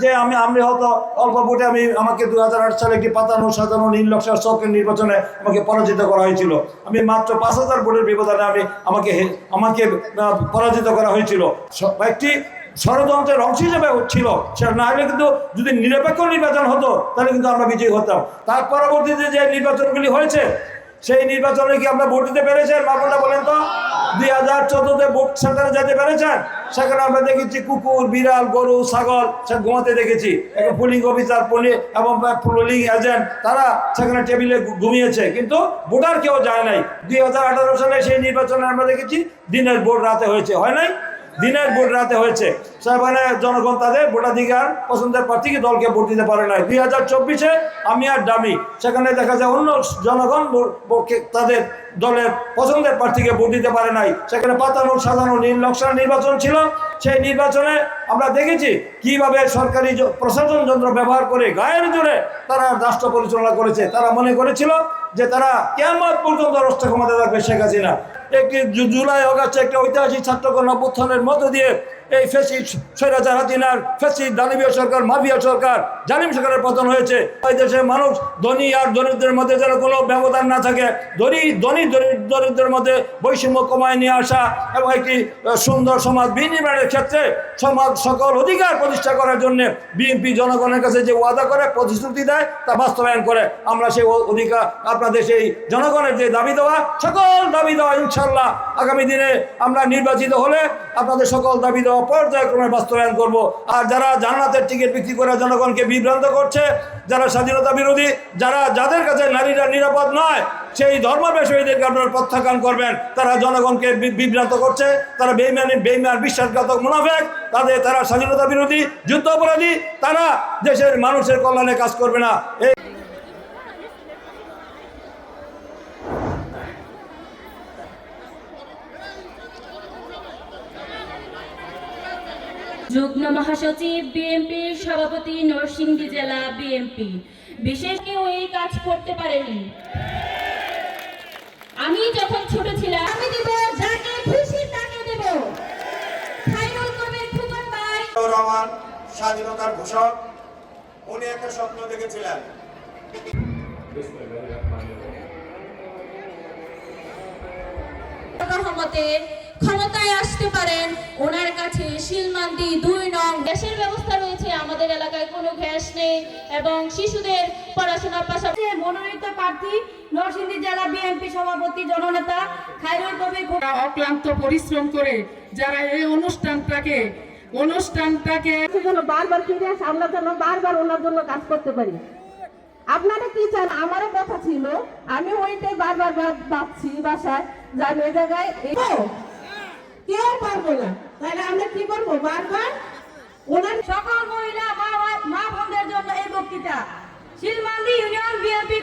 যে আমি হয়তো অল্প ভোটে আমাকে 2008 সালে একটি পাতানো সাজানো নীল নকশার চকের নির্বাচনে আমাকে পরাজিত করা হয়েছিল। আমি মাত্র 5000 ভোটের ব্যবধানে আমাকে পরাজিত করা হয়েছিল। একটি ষড়যন্ত্রের অংশ হিসেবে ছিল, সেটা না হলে কিন্তু যদি নিরপেক্ষ নির্বাচন হতো তাহলে কিন্তু আমরা বিজয়ী হতাম। তার পরবর্তীতে যে নির্বাচনগুলি হয়েছে সেই নির্বাচনে কি আমরা ভোট দিতে পেরেছেন? বাবুরা বলেন তো, 2014-তে ভোট সেন্টারে যেতে পেরেছেন? সেখানে আমরা দেখেছি কুকুর, বিড়াল, গরু, ছাগল সে ঘুমাতে দেখেছি। পুলিং অফিসার এবং পুলিং এজেন্ট তারা সেখানে টেবিলে ঘুমিয়েছে, কিন্তু ভোটার কেউ যায় নাই। 2018 সালে সেই নির্বাচনে আমরা দেখেছি দিনের ভোট রাতে হয়েছে, হয় নাই? দিনের ভোট রাতে হয়েছে। সেখানে জনগণ তাদের ভোটাধিকার পছন্দের প্রার্থীকে দলকে ভোট দিতে পারে নাই। 2024-এ আমি আর ডামি, সেখানে দেখা যায় অন্য জনগণ তাদের দলের পছন্দের প্রার্থীকে ভোট দিতে পারে নাই। সেখানে পাতানো সাজানো নীল নকশার নির্বাচন ছিল। সেই নির্বাচনে আমরা দেখেছি কিভাবে সরকারি প্রশাসন যন্ত্র ব্যবহার করে গায়ের জোরে তারা রাষ্ট্র পরিচালনা করেছে। তারা মনে করেছিল যে তারা কিয়ামত পর্যন্ত রাষ্ট্র ক্ষমতা থাকবে শেখ হাসিনা। একটি জুলাই আগস্টে একটা ঐতিহাসিক ছাত্রগণ অভ্যুত্থানের মধ্য দিয়ে এই ফ্যাসিস্ট স্বৈরাচার হাসিনার ফ্যাসিস্ট দানবীয় সরকার, মাফিয়া সরকার, জালিম সরকারের পতন হয়েছে। এই দেশের মানুষ ধনী আর দরিদ্রের মধ্যে যেন কোনো ব্যবধান না থাকে, ধনী দরিদ্রের মধ্যে বৈষম্য কমায় নিয়ে আসা এবং একটি সুন্দর সমাজ বিনির্মাণের ক্ষেত্রে সমাজ সকল অধিকার প্রতিষ্ঠা করার জন্য বিএনপি জনগণের কাছে যে ওয়াদা করে, প্রতিশ্রুতি দেয়, তা বাস্তবায়ন করে। আমরা সেই অধিকার আপনাদের সেই জনগণের যে দাবি দেওয়া, সকল দাবি দেওয়া ইনশাল্লাহ আগামী দিনে আমরা নির্বাচিত হলে আপনাদের সকল দাবি দেওয়া পর্যায়ক্রমে বাস্তবায়ন করব। আর যারা জান্নাতের টিকিট বিক্রি করে জনগণকে বিভ্রান্ত করছে, যারা স্বাধীনতা বিরোধী, যাদের কাছে নারীরা নিরাপদ নয়, সেই ধর্ম ব্যবসায়ীদেরকে আপনারা প্রত্যাখ্যান করবেন। তারা জনগণকে বিভ্রান্ত করছে, তারা বেইমান বিশ্বাসঘাতক মুনাফেক, তারা স্বাধীনতা বিরোধী, যুদ্ধ অপরাধী, তারা দেশের মানুষের কল্যাণে কাজ করবে না। যুগ্ম মহাসচিব বিএনপি, সভাপতি নরসিংদী জেলা বিএনপি। বিশেষ কেউ এই কাজ করতে পারেনি। আমি যখন ছোট ছিলাম আমি দেব, যাকে খুশি তাকে দেব। খায়রুল কবির খোকন ভাই রহমান স্বাধীনতার ঘোষক, উনি একটা স্বপ্ন দেখেছিলেন রহমতে ক্ষমতায় আসতে পারেন। ওনার কাছে শিলমান্দি 2 নং গ্যাসের ব্যবস্থা রয়েছে। আমাদের এলাকায় কোনো গ্যাস নেই এবং শিশুদের পড়াশোনার পাশাপাশি মনোনীত প্রার্থী নরসিংদী জেলা বিএনপি সভাপতি জননেতা খায়রুল কবির অক্লান্ত পরিশ্রম করে যারা এই অনুষ্ঠানটাকে বারবার ফিরে আসে, আমরা যেন বারবার ওনার জন্য কাজ করতে পারি। আপনারা কি চান? আমারও কথা ছিল, আমি ওইটাই বারবার ভাবছি বাসায়, যান এই জায়গায় কেউ পারবো না, তাহলে আমরা কি করবো? বারবার ওনার সকল মহিলা মা বোনদের জন্য এই বক্তৃতা। শিলমান্দি ইউনিয়ন বিএনপি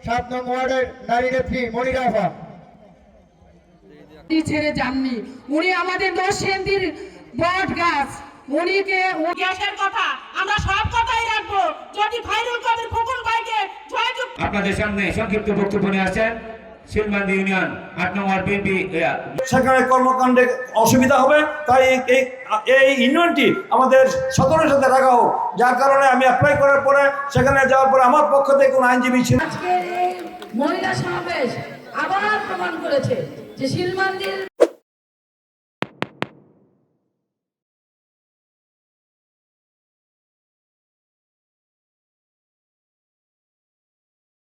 7 নং ওয়ার্ডের নারী নেত্রী মনিরা আফা ছেড়ে যাননি। উনি আমাদের নরসিংদীর বট গাছ। গ্যাসের কথা আমরা সব কথাই রাখবো। যদি খায়রুল কবির খোকন ভাইকে জয়যুক্ত। আপনাদের সামনে সংক্ষিপ্ত বক্তব্য নিয়ে আসছেন শিলমান্দি ইউনিয়ন 8 নং ওয়ার্ড বিএনপি। সেখানে কর্মকাণ্ডে অসুবিধা হবে, তাই এই ইউনিয়নটি আমাদের 17-এর সাথে রাখা হোক। যার কারণে আমি অ্যাপ্লাই করার পরে সেখানে যাওয়ার পরে আমার পক্ষ থেকে কোনো আইনজীবী ছিল। আজকে এই মহিলা সমাবেশ আবার প্রমাণ করেছে যে শিলমান্দির